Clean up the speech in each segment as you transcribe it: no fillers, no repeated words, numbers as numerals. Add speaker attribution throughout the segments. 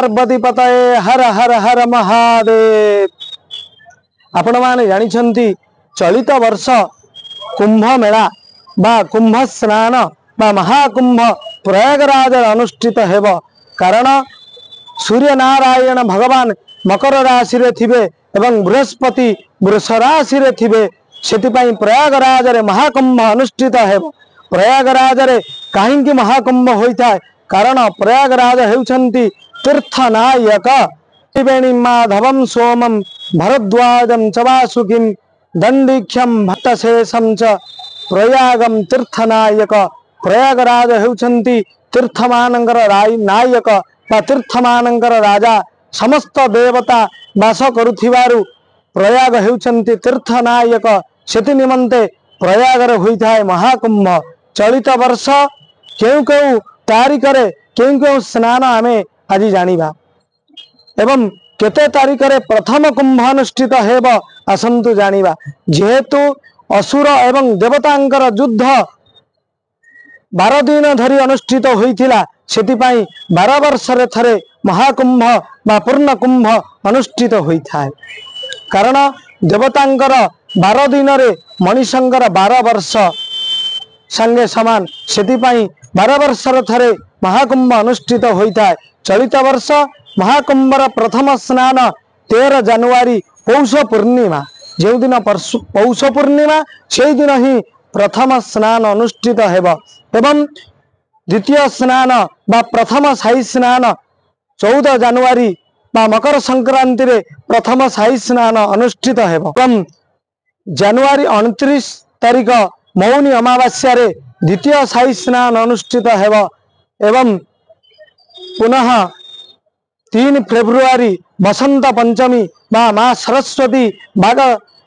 Speaker 1: पार्वती पतये हर हर हर महादेव। आपण माने जानिछंती चलित वर्ष कुंभ मेला बा कुंभ स्नान बा महाकुंभ प्रयागराज अनुष्ठित हेब। कारण सूर्य नारायण भगवान मकर राशि रे थिबे एवं बृहस्पति वृष राशि रे थिबे। सेतिपई प्रयागराज रे महाकुंभ अनुष्ठित हेब। प्रयागराज रे काहींकी महाकुंभ होइथाय कारण प्रयागराज हेउछंती तीर्थनायक। त्रिवेणी माधवम सोमम भरद्वाजम च वासुकिम दंडीख्यम भट्टशेषम च प्रयागम तीर्थनायक। प्रयागराज हेउछंती तीर्थमानंकर नायक बा तीर्थमानंकर राजा। समस्त देवता वास करुथिबारु प्रयाग हेउछंती तीर्थनायक। सेति निमंते प्रयाग रे होइथाय महाकुंभ। चलित वर्ष केउ केउ तारीख रे केउ केउ स्नान आमे आज जानिबा एवं केते तारीख रे प्रथम कुंभ अनुष्ठित हेब आसंतु जानिबा। जेहेतु असुर एवं देवतांकर युद्ध 12 दिन धरी अनुष्ठित होइथिला सेतिपई 12 वर्ष रे थरे महाकुंभ बा पूर्ण कुंभ अनुष्ठित होइथाय। कारण देवतांकर 12 दिन रे मनीषंकर 12 वर्ष संगे समान। सेतिपई 12 वर्ष रे थरे महाकुंभ अनुष्ठित होइथाय। चलित वर्ष महाकुंभर प्रथम स्नान 13 जनवरी पौष पूर्णिमा। जो दिन पौष पूर्णिमा से दिन ही प्रथम स्नान अनुष्ठित हेब एवं द्वितीय स्नान बा प्रथम साई स्नान 14 जनवरी बा मकर संक्रांति रे प्रथम साई स्नान अनुष्ठित हेब। एवं जनवरी 29 तारीख मौनी अमावास्या रे द्वितीय साई स्नान अनुष्ठित हेब। एवं पुनः 3 फेब्रुआरी बसंत पंचमी बा माँ सरस्वती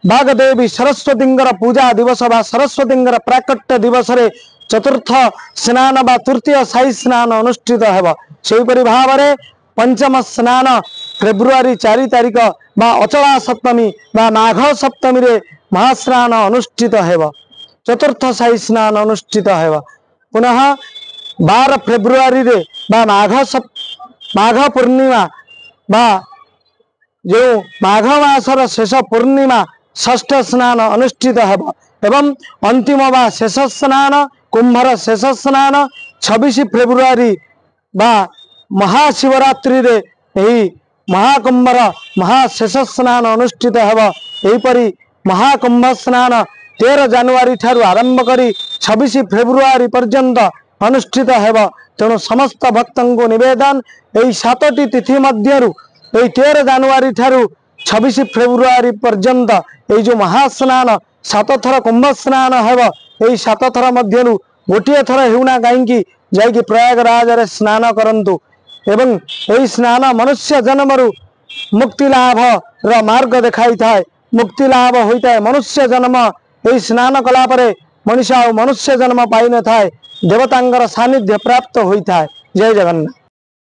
Speaker 1: बागदेवी सरस्वतींगर पूजा दिवस बा सरस्वतींगर प्राकट्य दिवस रे चतुर्थ स्नान बा तृतीय साई स्नान अनुष्ठित हेब। सेहिपरि भावरे पंचम स्नान फेब्रुआरी 4 तारीख बा अचला सप्तमी बा माघ सप्तमी रे महास्नान अनुष्ठित हेब। चतुर्थ साई स्नान अनुष्ठित हेब। पुनः 12 फेब्रुआरी रे बा माघ पूर्णिमा बा जो माघ मासर शेष पूर्णिमा षष्ठ स्नान अनुष्ठित हेब। एवं अंतिम बा शेष स्नान कुंभर शेष स्नान 26 फेब्रुआरी बा महाशिवरात्रि रे एही महाकुंभर महाशेष स्नान अनुष्ठित हेब। एहिपरि महाकुंभ स्नान 13 जनवरी ठारू आरंभ करी 26 फेब्रुआरी पर्यंत अनुष्ठित हेब। तेणु समस्त भक्तों को निवेदन एही 7टी तिथि मध्यरु 13 जनवरी ठारू 26 फेब्रुआरी पर्यंत एही जो महास्नान 7 थर कुंभ स्नान हेब। एही 7 थर मध्यरु गोटिए थर हेउना काहींकी जाइकी प्रयागराज रे स्नान करंतु। एवं एही स्नान मनुष्य जन्मरु मुक्ति लाभ र मार्ग देखाई थाए। मुक्ति लाभ होइताए मनुष्य जन्म एही स्नान कला परे मनुष्य मनुष्य जन्म पाई न थाए। देवतांगर सानिध्य प्राप्त होइताए। जय जगन्नाथ।